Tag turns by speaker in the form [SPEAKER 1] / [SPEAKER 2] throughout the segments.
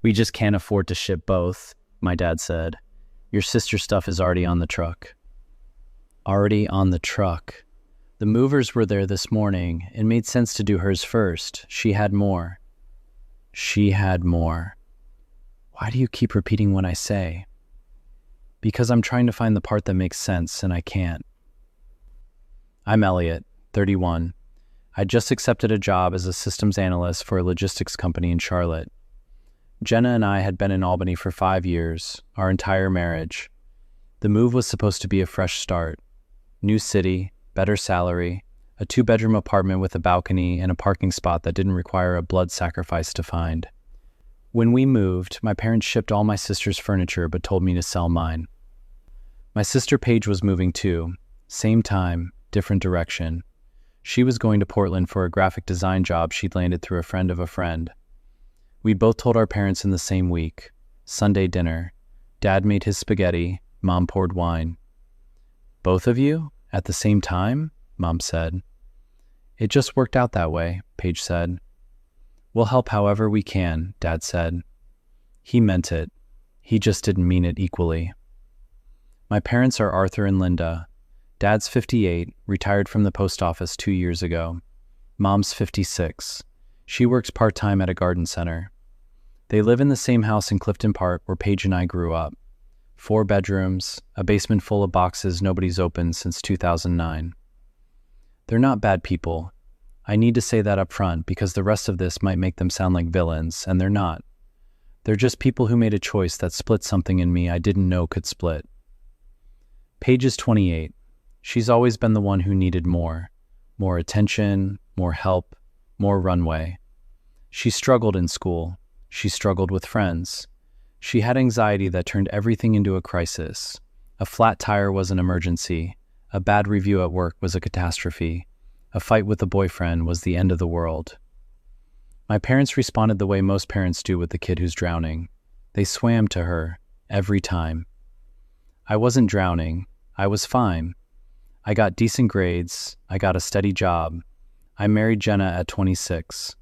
[SPEAKER 1] We just can't afford to ship both, my dad said. Your sister's stuff is already on the truck. Already on the truck. The movers were there this morning. It made sense to do hers first. She had more. She had more. Why do you keep repeating what I say? Because I'm trying to find the part that makes sense, and I can't. I'm Elliot, 31. I just accepted a job as a systems analyst for a logistics company in Charlotte. Jenna and I had been in Albany for 5 years, our entire marriage. The move was supposed to be a fresh start. New city, better salary, a 2-bedroom apartment with a balcony and a parking spot that didn't require a blood sacrifice to find. When we moved, my parents shipped all my sister's furniture but told me to sell mine. My sister Paige was moving too. Same time, different direction. She was going to Portland for a graphic design job she'd landed through a friend of a friend. We both told our parents in the same week. Sunday dinner. Dad made his spaghetti, Mom poured wine. Both of you? At the same time? Mom said. It just worked out that way, Paige said. We'll help however we can, Dad said. He meant it. He just didn't mean it equally. My parents are Arthur and Linda. Dad's 58, retired from the post office 2 years ago. Mom's 56. She works part-time at a garden center. They live in the same house in Clifton Park where Paige and I grew up. 4 bedrooms, a basement full of boxes nobody's opened since 2009. They're not bad people. I need to say that up front because the rest of this might make them sound like villains, and they're not. They're just people who made a choice that split something in me I didn't know could split. Paige is 28. She's always been the one who needed more. More attention, more help, more runway. She struggled in school. She struggled with friends. She had anxiety that turned everything into a crisis. A flat tire was an emergency. A bad review at work was a catastrophe. A fight with a boyfriend was the end of the world. My parents responded the way most parents do with the kid who's drowning. They swam to her, every time. I wasn't drowning. I was fine. I got decent grades. I got a steady job. I married Jenna at 26.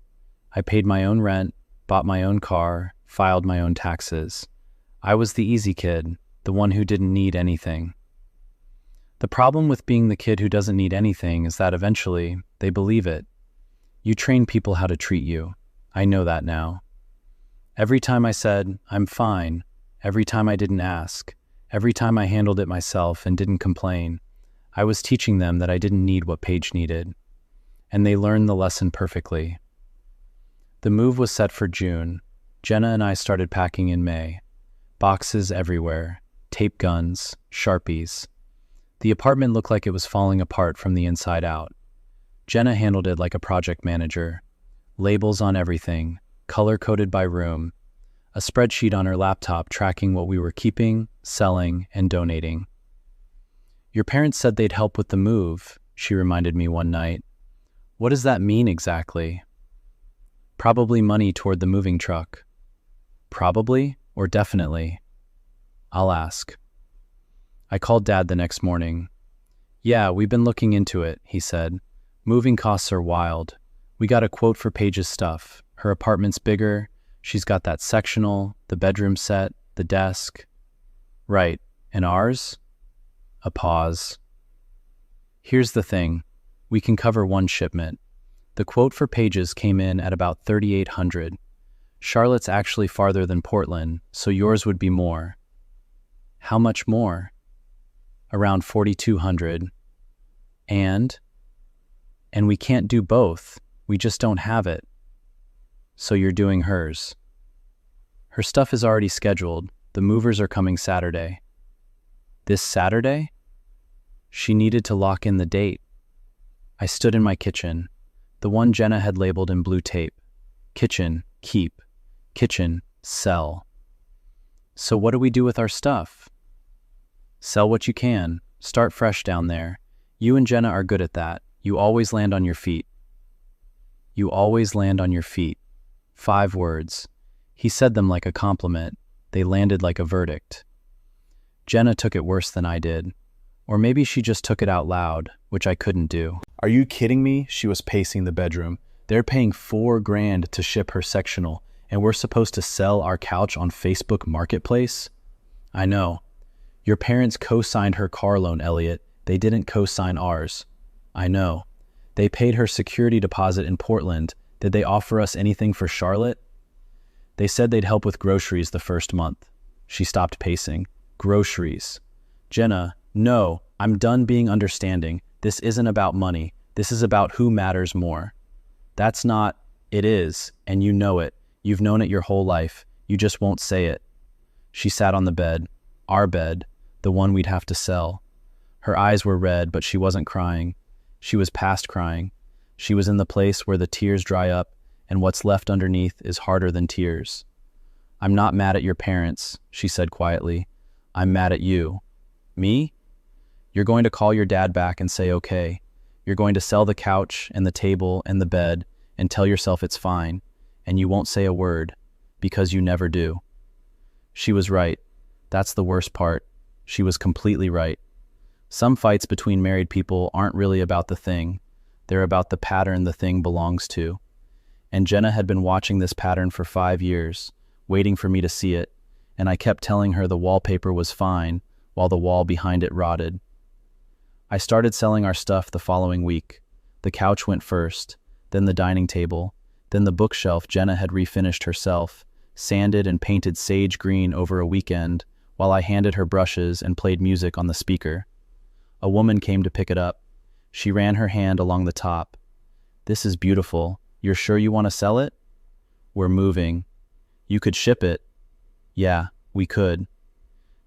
[SPEAKER 1] I paid my own rent, bought my own car, filed my own taxes. I was the easy kid, the one who didn't need anything. The problem with being the kid who doesn't need anything is that eventually they believe it. You train people how to treat you. I know that now. Every time I said, I'm fine, every time I didn't ask, every time I handled it myself and didn't complain, I was teaching them that I didn't need what Paige needed. And they learned the lesson perfectly. The move was set for June. Jenna and I started packing in May. Boxes everywhere, tape guns, Sharpies. The apartment looked like it was falling apart from the inside out. Jenna handled it like a project manager. Labels on everything, color-coded by room. A spreadsheet on her laptop tracking what we were keeping, selling, and donating. Your parents said they'd help with the move, she reminded me one night. What does that mean exactly? Probably money toward the moving truck. Probably or definitely? I'll ask. I called Dad the next morning. Yeah, we've been looking into it, he said. Moving costs are wild. We got a quote for Paige's stuff. Her apartment's bigger. She's got that sectional, the bedroom set, the desk. Right. And ours? A pause. Here's the thing. We can cover one shipment. The quote for Paige's came in at about $3,800. Charlotte's actually farther than Portland, so yours would be more. How much more? Around $4,200. And we can't do both. We just don't have it. So you're doing hers. Her stuff is already scheduled. The movers are coming Saturday. This Saturday? She needed to lock in the date. I stood in my kitchen, the one Jenna had labeled in blue tape. Kitchen, keep. Kitchen, sell. So what do we do with our stuff? Sell what you can. Start fresh down there. You and Jenna are good at that. You always land on your feet. You always land on your feet. 5 words. He said them like a compliment. They landed like a verdict. Jenna took it worse than I did. Or maybe she just took it out loud, which I couldn't do. Are you kidding me? She was pacing the bedroom. They're paying $4,000 to ship her sectional, And we're supposed to sell our couch on Facebook Marketplace? I know. Your parents co-signed her car loan, Elliot. They didn't co-sign ours. I know. They paid her security deposit in Portland. Did they offer us anything for Charlotte? They said they'd help with groceries the first month. She stopped pacing. Groceries. Jenna, no, I'm done being understanding. This isn't about money. This is about who matters more. That's not, it is, and you know it. You've known it your whole life. You just won't say it. She sat on the bed. Our bed. The one we'd have to sell. Her eyes were red, but she wasn't crying. She was past crying. She was in the place where the tears dry up, and what's left underneath is harder than tears. I'm not mad at your parents, she said quietly. I'm mad at you. Me? You're going to call your dad back and say okay. You're going to sell the couch and the table and the bed and tell yourself it's fine, and you won't say a word, because you never do. She was right. That's the worst part. She was completely right. Some fights between married people aren't really about the thing. They're about the pattern the thing belongs to. And Jenna had been watching this pattern for 5 years, waiting for me to see it, and I kept telling her the wallpaper was fine while the wall behind it rotted. I started selling our stuff the following week. The couch went first, then the dining table, then the bookshelf Jenna had refinished herself, sanded and painted sage green over a weekend, while I handed her brushes and played music on the speaker. A woman came to pick it up. She ran her hand along the top. This is beautiful. You're sure you want to sell it? We're moving. You could ship it. Yeah, we could.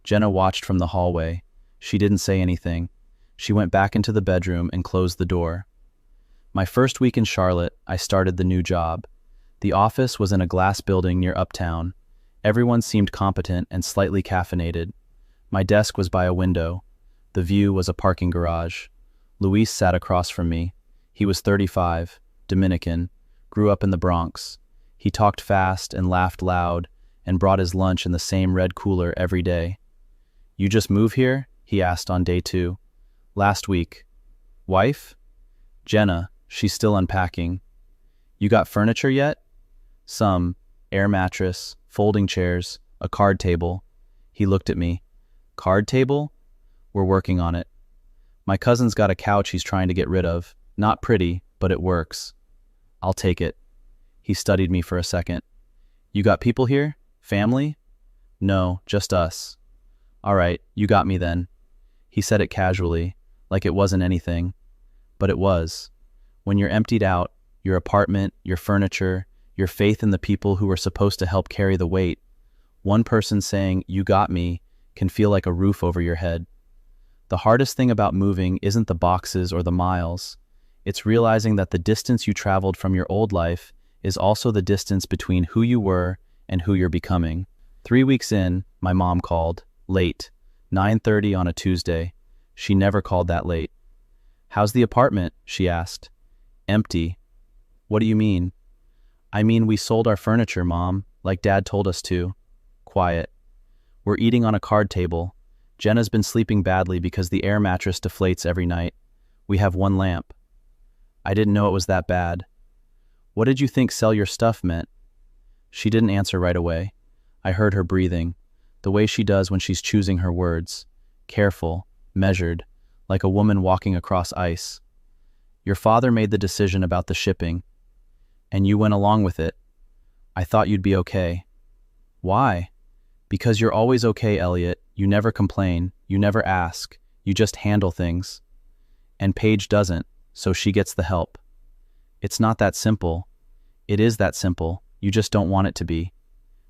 [SPEAKER 1] Jenna watched from the hallway. She didn't say anything. She went back into the bedroom and closed the door. My first week in Charlotte, I started the new job. The office was in a glass building near Uptown. Everyone seemed competent and slightly caffeinated. My desk was by a window. The view was a parking garage. Luis sat across from me. He was 35, Dominican, grew up in the Bronx. He talked fast and laughed loud and brought his lunch in the same red cooler every day. You just move here? He asked on day 2. Last week. Wife? Jenna, she's still unpacking. You got furniture yet? Some. Air mattress, folding chairs, a card table. He looked at me. Card table? We're working on it. My cousin's got a couch he's trying to get rid of. Not pretty, but it works. I'll take it. He studied me for a second. You got people here? Family? No, just us. All right, you got me then. He said it casually, like it wasn't anything. But it was. When you're emptied out, your apartment, your furniture, your faith in the people who were supposed to help carry the weight, one person saying, you got me, can feel like a roof over your head. The hardest thing about moving isn't the boxes or the miles. It's realizing that the distance you traveled from your old life is also the distance between who you were and who you're becoming. 3 weeks in, my mom called, late, 9:30 on a Tuesday. She never called that late. How's the apartment? She asked. Empty. What do you mean? I mean, we sold our furniture, Mom, like Dad told us to. Quiet. We're eating on a card table. Jenna's been sleeping badly because the air mattress deflates every night. We have one lamp. I didn't know it was that bad. What did you think sell your stuff meant? She didn't answer right away. I heard her breathing, the way she does when she's choosing her words. Careful, measured, like a woman walking across ice. Your father made the decision about the shipping, and you went along with it. I thought you'd be okay. Why? Because you're always okay, Elliot. You never complain, you never ask, you just handle things. And Paige doesn't, so she gets the help. It's not that simple. It is that simple, you just don't want it to be.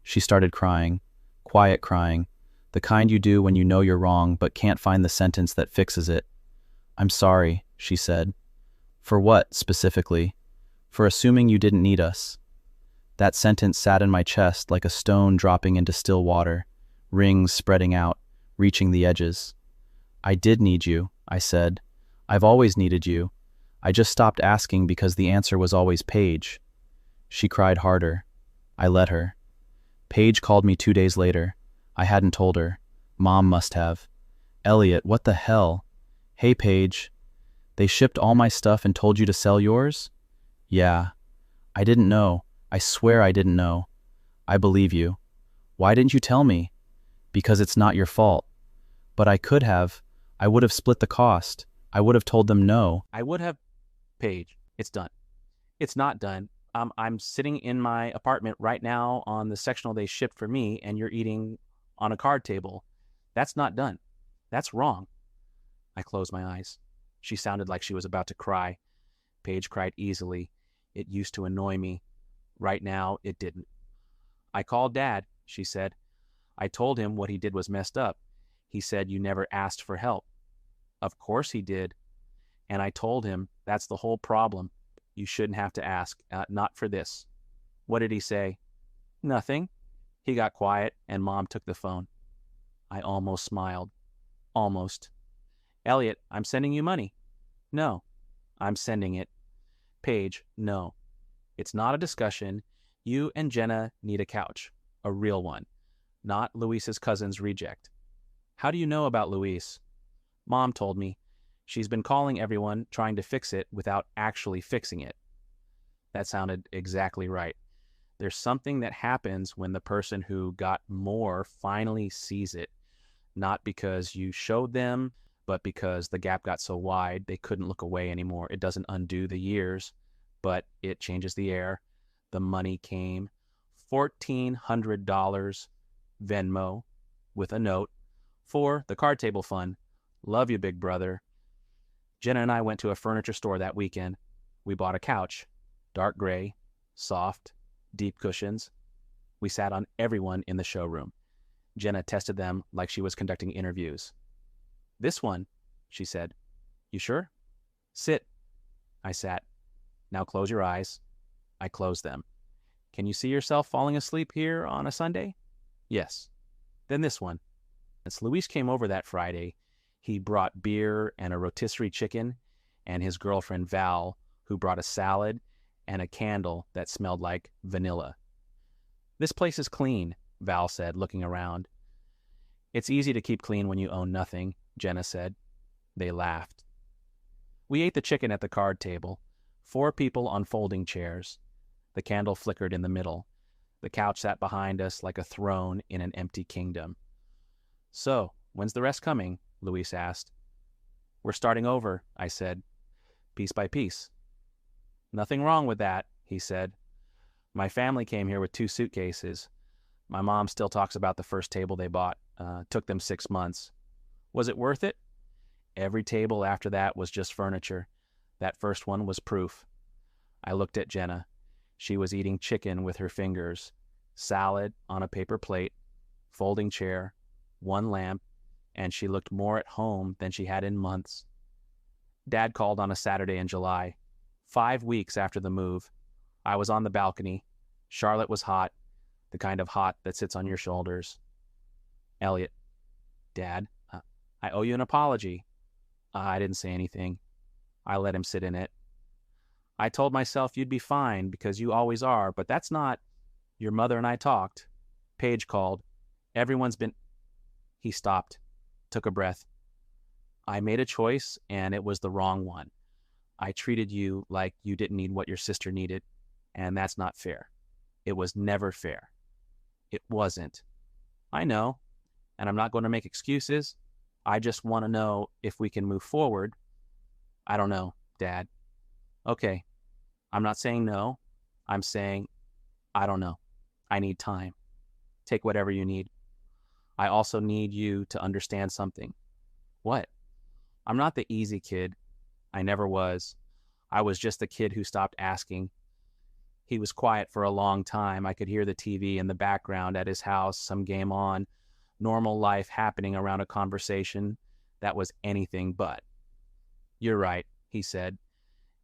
[SPEAKER 1] She started crying, quiet crying, the kind you do when you know you're wrong but can't find the sentence that fixes it. I'm sorry, she said. For what, specifically? For assuming you didn't need us. That sentence sat in my chest like a stone dropping into still water, rings spreading out, reaching the edges. I did need you, I said. I've always needed you. I just stopped asking because the answer was always Paige. She cried harder. I let her. Paige called me 2 days later. I hadn't told her. Mom must have. Elliot, what the hell? Hey, Paige. They shipped all my stuff and told you to sell yours? Yeah. I didn't know. I swear I didn't know. I believe you. Why didn't you tell me? Because it's not your fault. But I could have. I would have split the cost. I would have told them no.
[SPEAKER 2] I would have. Paige, it's done. It's not done. I'm sitting in my apartment right now on the sectional they shipped for me, and you're eating on a card table. That's not done. That's wrong. I closed my eyes. She sounded like she was about to cry. Paige cried easily. It used to annoy me. Right now, it didn't. I called Dad, she said. I told him what he did was messed up. He said you never asked for help. Of course he did. And I told him that's the whole problem. You shouldn't have to ask, not for this. What did he say? Nothing. He got quiet and Mom took the phone. I almost smiled. Almost. Elliot, I'm sending you money. No. I'm sending it. Paige, no. It's not a discussion. You and Jenna need a couch. A real one. Not Luis's cousin's reject. How do you know about Luis? Mom told me. She's been calling everyone, trying to fix it without actually fixing it. That sounded exactly right. There's something that happens when the person who got more finally sees it, not because you showed them, but because the gap got so wide they couldn't look away anymore. It doesn't undo the years, but it changes the air. The money came. $1,400 Venmo with a note for the card table fund. Love you, big brother. Jenna and I went to a furniture store that weekend. We bought a couch, dark gray, soft, deep cushions. We sat on everyone in the showroom. Jenna tested them like she was conducting interviews. This one, she said. You sure? Sit. I sat. Now close your eyes. I closed them. Can you see yourself falling asleep here on a Sunday? Yes. Then this one. Since Luis came over that Friday, he brought beer and a rotisserie chicken, and his girlfriend Val, who brought a salad and a candle that smelled like vanilla. This place is clean, Val said, looking around. It's easy to keep clean when you own nothing, Jenna said. They laughed. We ate the chicken at the card table. 4 people on folding chairs. The candle flickered in the middle. The couch sat behind us like a throne in an empty kingdom. So, when's the rest coming? Luis asked. We're starting over, I said, piece by piece. Nothing wrong with that, he said. My family came here with 2 suitcases. My mom still talks about the first table they bought. Took them 6 months. Was it worth it? Every table after that was just furniture. That first one was proof. I looked at Jenna. She was eating chicken with her fingers, salad on a paper plate, folding chair, 1 lamp, and she looked more at home than she had in months. Dad called on a Saturday in July, 5 weeks after the move. I was on the balcony. Charlotte was hot, the kind of hot that sits on your shoulders. Elliot, Dad, I owe you an apology. I didn't say anything. I let him sit in it. I told myself you'd be fine because you always are, but that's not. Your mother and I talked. Paige called. Everyone's been. He stopped, took a breath. I made a choice, and it was the wrong one. I treated you like you didn't need what your sister needed, and that's not fair. It was never fair. It wasn't. I know, and I'm not going to make excuses. I just want to know if we can move forward. I don't know, Dad. Okay, I'm not saying no. I'm saying I don't know. I need time. Take whatever you need. I also need you to understand something. What? I'm not the easy kid. I never was. I was just the kid who stopped asking. He was quiet for a long time. I could hear the TV in the background at his house, some game on, normal life happening around a conversation that was anything but. You're right, he said,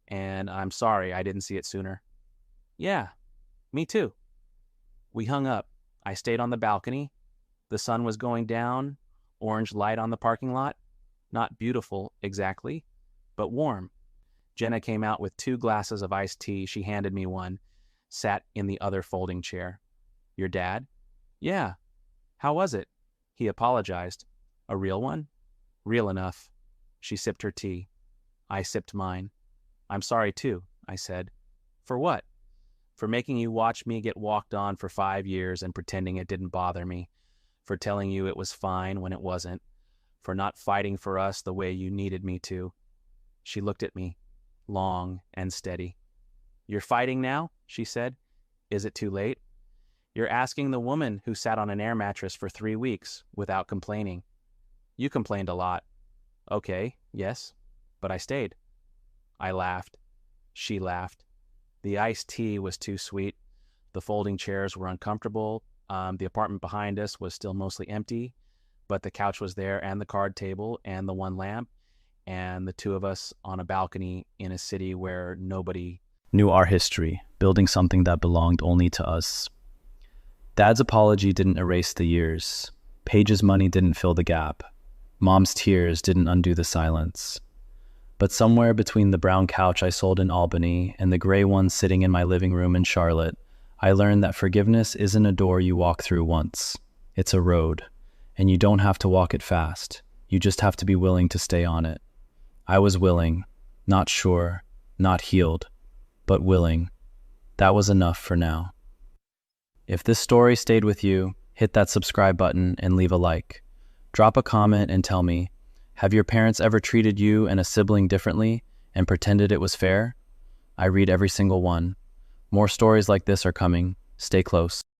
[SPEAKER 2] and I'm sorry I didn't see it sooner. Yeah, me too. We hung up. I stayed on the balcony. The sun was going down, orange light on the parking lot. Not beautiful, exactly, but warm. Jenna came out with 2 glasses of iced tea. She handed me one, sat in the other folding chair. Your dad? Yeah. How was it? He apologized. A real one? Real enough. She sipped her tea. I sipped mine. I'm sorry too, I said. For what? for making you watch me get walked on for 5 years and pretending it didn't bother me, for telling you it was fine when it wasn't, for not fighting for us the way you needed me to. She looked at me, long and steady. You're fighting now? She said. Is it too late? You're asking the woman who sat on an air mattress for 3 weeks without complaining. You complained a lot. Okay, yes, but I stayed. I laughed. She laughed. The iced tea was too sweet. The folding chairs were uncomfortable. The apartment behind us was still mostly empty, but the couch was there and the card table and the one lamp and the two of us on a balcony in a city where nobody
[SPEAKER 1] knew our history, building something that belonged only to us. Dad's apology didn't erase the years. Paige's money didn't fill the gap. Mom's tears didn't undo the silence. But somewhere between the brown couch I sold in Albany and the gray one sitting in my living room in Charlotte, I learned that forgiveness isn't a door you walk through once. It's a road, and you don't have to walk it fast. You just have to be willing to stay on it. I was willing, not sure, not healed, but willing. That was enough for now. If this story stayed with you, hit that subscribe button and leave a like. Drop a comment and tell me, have your parents ever treated you and a sibling differently and pretended it was fair? I read every single one. More stories like this are coming. Stay close.